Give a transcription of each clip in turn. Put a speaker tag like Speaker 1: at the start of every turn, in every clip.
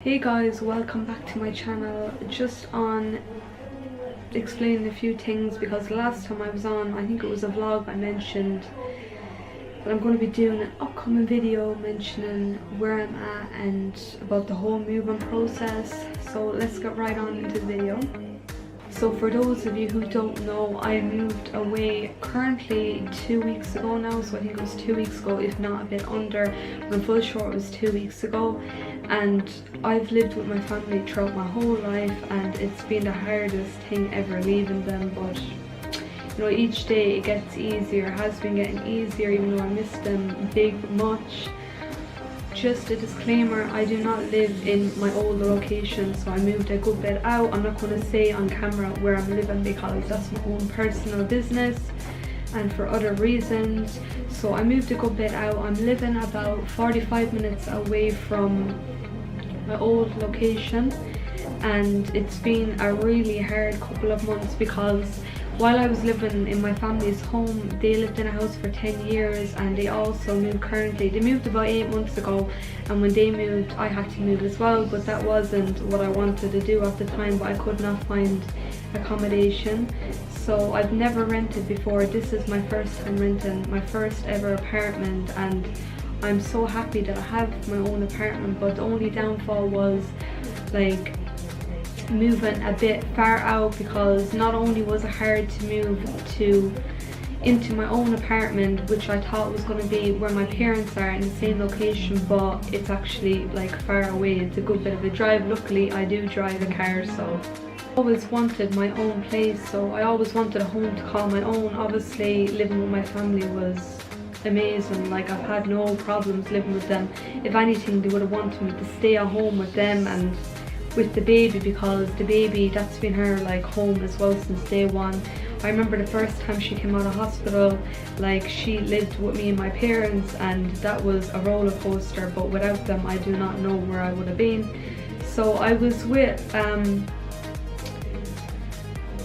Speaker 1: Hey guys, welcome back to my channel. Just on explaining a few things because last time I was on, I think it was a vlog, I mentioned that I'm going to be doing an upcoming video mentioning where I'm at and about the whole moving process. So let's get right on into the video. So for those of you who don't know, I moved away currently 2 weeks ago now, so I think it was 2 weeks ago, if not a bit under, but I'm fully sure it was 2 weeks ago. And I've lived with my family throughout my whole life, and it's been the hardest thing ever leaving them, but you know, each day it gets easier, has been getting easier, even though I miss them big much. Just a disclaimer, I do not live in my old location, so I moved a good bit out. I'm not going to say on camera where I'm living because that's my own personal business and for other reasons. So I moved a good bit out. I'm living about 45 minutes away from my old location, and it's been a really hard couple of months because while I was living in my family's home, they lived in a house for 10 years and they also moved currently. They moved about 8 months ago, and when they moved I had to move as well, but that wasn't what I wanted to do at the time, but I could not find accommodation. So I've never rented before. This is my first time renting, my first ever apartment, and I'm so happy that I have my own apartment. But the only downfall was like moving a bit far out, because not only was it hard to move into my own apartment, which I thought was going to be where my parents are in the same location, but it's actually like far away. It's a good bit of a drive. Luckily I do drive a car, so I always wanted my own place, so I always wanted a home to call my own. Obviously living with my family was amazing, like I've had no problems living with them. If anything, they would have wanted me to stay at home with them and with the baby, because the baby, that's been her like home as well since day one. I remember the first time she came out of hospital, like she lived with me and my parents, and that was a roller coaster, but without them I do not know where I would have been. So I was with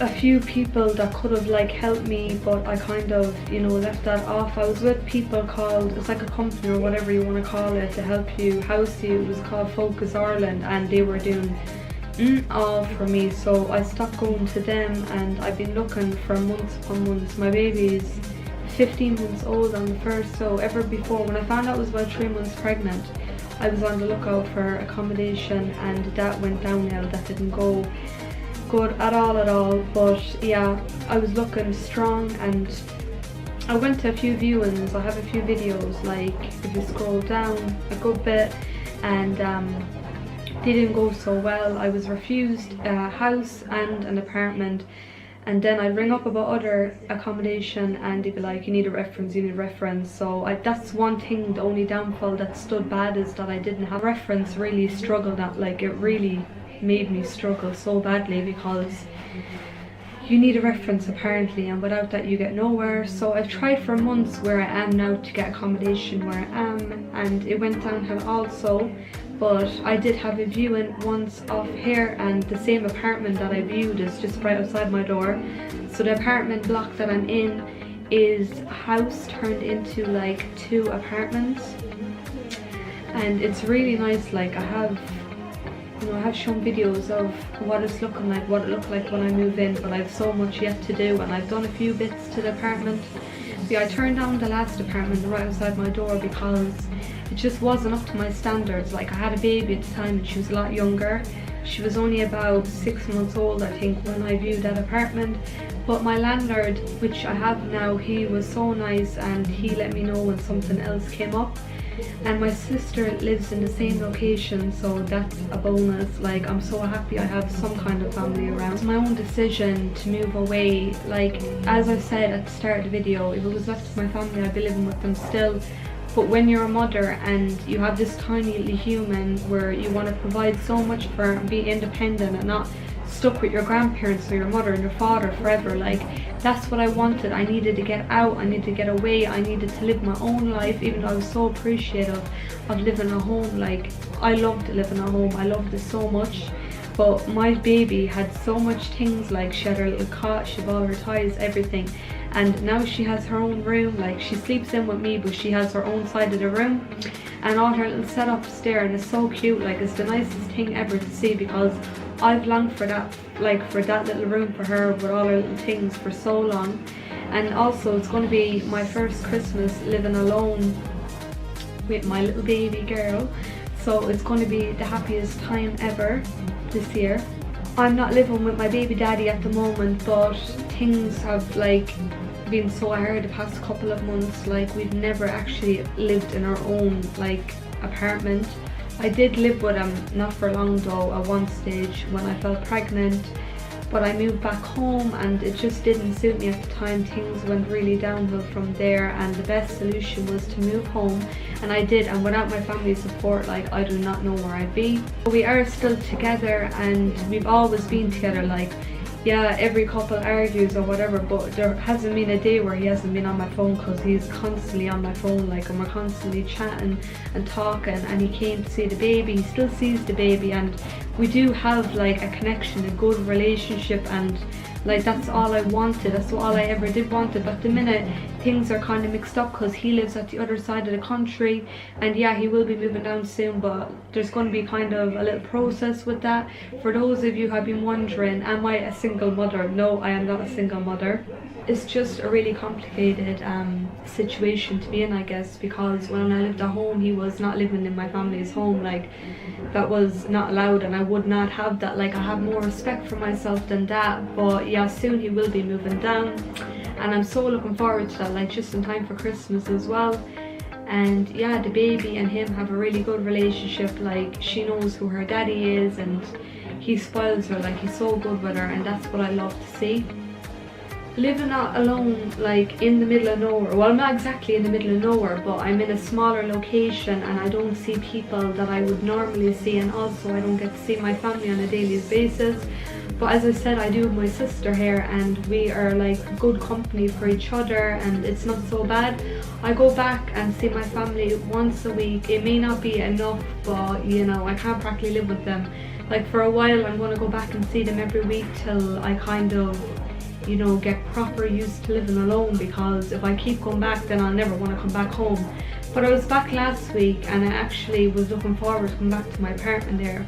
Speaker 1: a few people that could have like helped me, but I kind of, you know, left that off. I was with people called, it's like a company or whatever you want to call it, to help you house you. It was called Focus Ireland, and they were doing all for me, so I stopped going to them, and I've been looking for months upon months. My baby's 15 months old on the first, so ever before, when I found out I was about 3 months pregnant, I was on the lookout for accommodation, and that went downhill. That didn't go good at all. But yeah, I was looking strong, and I went to a few viewings. I have a few videos, like if you scroll down a good bit, and they didn't go so well. I was refused a house and an apartment, and then I'd ring up about other accommodation and they'd be like, you need a reference, you need a reference. So that's one thing, the only downfall that stood bad is that I didn't have a reference. Really struggled at, like it really made me struggle so badly, because you need a reference apparently, and without that you get nowhere. So I've tried for months where I am now to get accommodation where I am, and it went downhill also. But I did have a viewing once off here, and the same apartment that I viewed is just right outside my door. So the apartment block that I'm in is a house turned into like 2 apartments, and it's really nice. Like I have shown videos of what it's looking like, what it looked like when I move in, but I have so much yet to do, and I've done a few bits to the apartment. Yeah, I turned down the last apartment right outside my door because it just wasn't up to my standards. Like I had a baby at the time and she was a lot younger. She was only about 6 months old, I think, when I viewed that apartment. But my landlord, which I have now, he was so nice and he let me know when something else came up. And my sister lives in the same location, so that's a bonus. Like I'm so happy I have some kind of family around. It's my own decision to move away. Like as I said at the start of the video, if it was left to my family I'd be living with them still. But when you're a mother and you have this tiny little human where you want to provide so much for and be independent and not stuck with your grandparents or your mother and your father forever, like that's what I wanted. I needed to get out, I needed to get away, I needed to live my own life, even though I was so appreciative of living at home. Like I loved living at home, I loved it so much. But my baby had so much things, like she had her little cot, she had all her toys, everything. And now she has her own room, like she sleeps in with me, but she has her own side of the room. and all her little setups there, and it's so cute. Like, it's the nicest thing ever to see, because I've longed for that, like for that little room for her with all her little things for so long. And also it's going to be my first Christmas living alone with my little baby girl, so it's going to be the happiest time ever this year. I'm not living with my baby daddy at the moment, but things have like been so hard the past couple of months. Like, we've never actually lived in our own like apartment. I did live with him not for long though at one stage when I fell pregnant, but I moved back home and it just didn't suit me at the time. Things went really downhill from there, and the best solution was to move home, and I did. And without my family's support, like, I do not know where I'd be. We are still together, and we've always been together. Like, yeah, every couple argues or whatever, but there hasn't been a day where he hasn't been on my phone, because he's constantly on my phone, like, and we're constantly chatting and talking. And he came to see the baby, he still sees the baby, and we do have like a connection, a good relationship, and like that's all I wanted. That's all I ever did wanted. But at the minute things are kind of mixed up, because he lives at the other side of the country, and yeah, he will be moving down soon, but there's going to be kind of a little process with that. For those of you who have been wondering, am I a single mother? No, I am not a single mother. It's just a really complicated situation to be in, I guess, because when I lived at home, he was not living in my family's home. Like, that was not allowed, and I would not have that. Like, I have more respect for myself than that. But yeah, soon he will be moving down, and I'm so looking forward to that, like just in time for Christmas as well. And yeah, the baby and him have a really good relationship. Like, she knows who her daddy is, and he spoils her. Like, he's so good with her, and that's what I love to see. Living not alone, like in the middle of nowhere, well, I'm not exactly in the middle of nowhere, but I'm in a smaller location, and I don't see people that I would normally see, and also I don't get to see my family on a daily basis. But as I said, I do have my sister here, and we are like good company for each other, and it's not so bad. I go back and see my family once a week. It may not be enough, but you know, I can't practically live with them. Like, for a while I'm going to go back and see them every week till I kind of, you know, get proper used to living alone, because if I keep going back, then I'll never want to come back home. But I was back last week, and I actually was looking forward to coming back to my apartment there,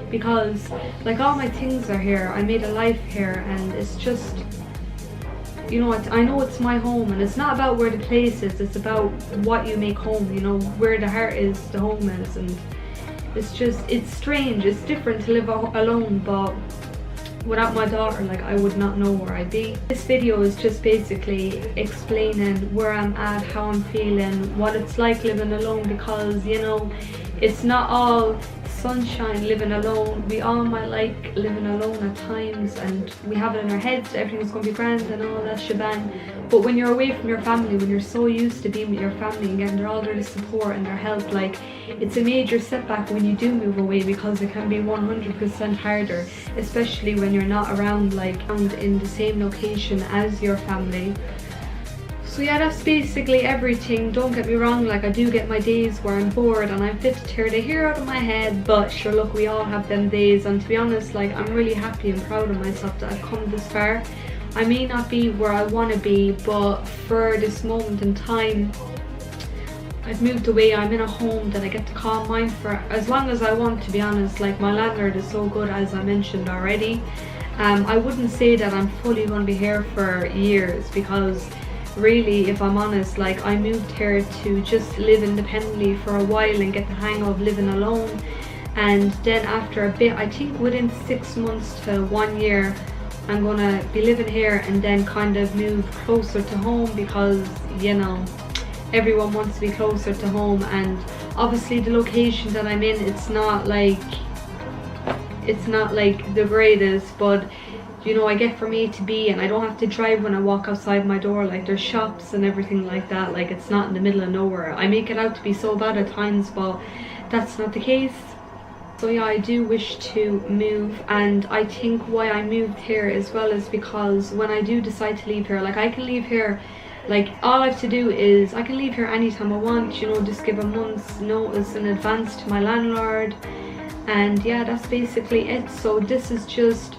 Speaker 1: because like all my things are here. I made a life here, and it's just, you know, I know it's my home, and it's not about where the place is, it's about what you make home, you know, where the heart is, the home is. And it's just, it's strange, it's different to live alone, but without my daughter, like, I would not know where I'd be. This video is just basically explaining where I'm at, how I'm feeling, what it's like living alone, because, you know, it's not all sunshine living alone. We all might like living alone at times, and we have it in our heads that everything's going to be grand and all that shebang. But when you're away from your family, when you're so used to being with your family and getting all their support and their help, like, it's a major setback when you do move away, because it can be 100% harder, especially when you're not around, like, in the same location as your family. So yeah, that's basically everything. Don't get me wrong, like, I do get my days where I'm bored and I'm fit to tear the hair out of my head, but sure, look, we all have them days. And to be honest, like, I'm really happy and proud of myself that I've come this far. I may not be where I want to be, but for this moment in time, I've moved away. I'm in a home that I get to call mine for as long as I want, to be honest. Like, my landlord is so good, as I mentioned already. I wouldn't say that I'm fully going to be here for years, because really, if I'm honest, like, I moved here to just live independently for a while and get the hang of living alone. And then after a bit, I think within 6 months to 1 year, I'm gonna be living here and then kind of move closer to home, because, you know, everyone wants to be closer to home. And obviously the location that I'm in, it's not like the greatest, but you know, I get from A to B, and I don't have to drive when I walk outside my door. Like, there's shops and everything like that. Like, it's not in the middle of nowhere. I make it out to be so bad at times, but that's not the case. So yeah, I do wish to move, and I think why I moved here as well is because when I do decide to leave here, like, I can leave here, like, all I have to do is I can leave here anytime I want, you know, just give a month's notice in advance to my landlord, and yeah, that's basically it. So this is just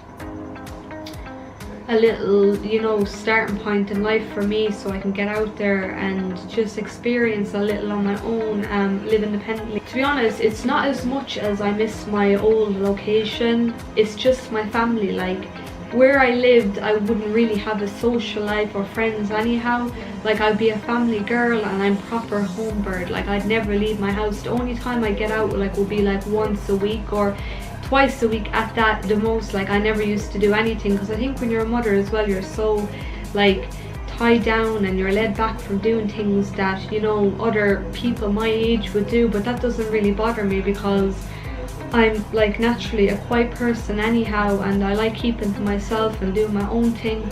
Speaker 1: a little, you know, starting point in life for me, so I can get out there and just experience a little on my own, live independently. To be honest, it's not as much as I miss my old location, it's just my family. Like, where I lived, I wouldn't really have a social life or friends anyhow. Like, I'd be a family girl and I'm proper home bird. Like, I'd never leave my house. The only time I get out like would be like once a week or twice a week at that, the most. Like, I never used to do anything, because I think when you're a mother as well, you're so like tied down and you're led back from doing things that, you know, other people my age would do. But that doesn't really bother me, because I'm like naturally a quiet person anyhow, and I like keeping to myself and doing my own thing.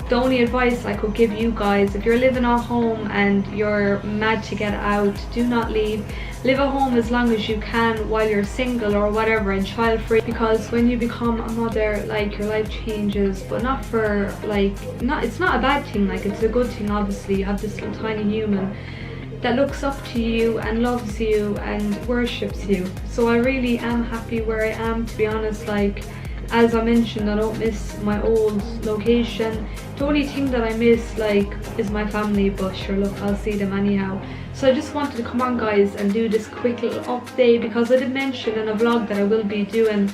Speaker 1: The only advice I could give you guys, if you're living at home and you're mad to get out, do not leave. Live at home as long as you can while you're single or whatever and child free, because when you become a mother, like, your life changes, but not for like, it's not a bad thing, like, it's a good thing. Obviously, you have this little tiny human that looks up to you and loves you and worships you. So I really am happy where I am, to be honest. Like, as I mentioned, I don't miss my old location. The only thing that I miss, like, is my family, but sure, look, I'll see them anyhow. So I just wanted to come on, guys, and do this quick little update, because I did mention in a vlog that I will be doing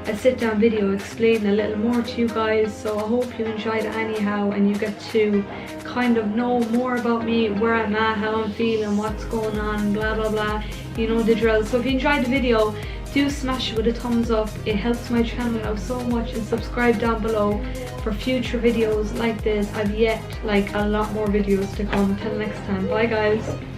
Speaker 1: a sit-down video explaining a little more to you guys. So I hope you enjoyed it anyhow, and you get to kind of know more about me, where I'm at, how I'm feeling, what's going on, blah blah blah, you know the drill. So if you enjoyed the video, do smash it with a thumbs up. It helps my channel out so much, and subscribe down below for future videos like this. I've yet like a lot more videos to come. Till next time, bye guys.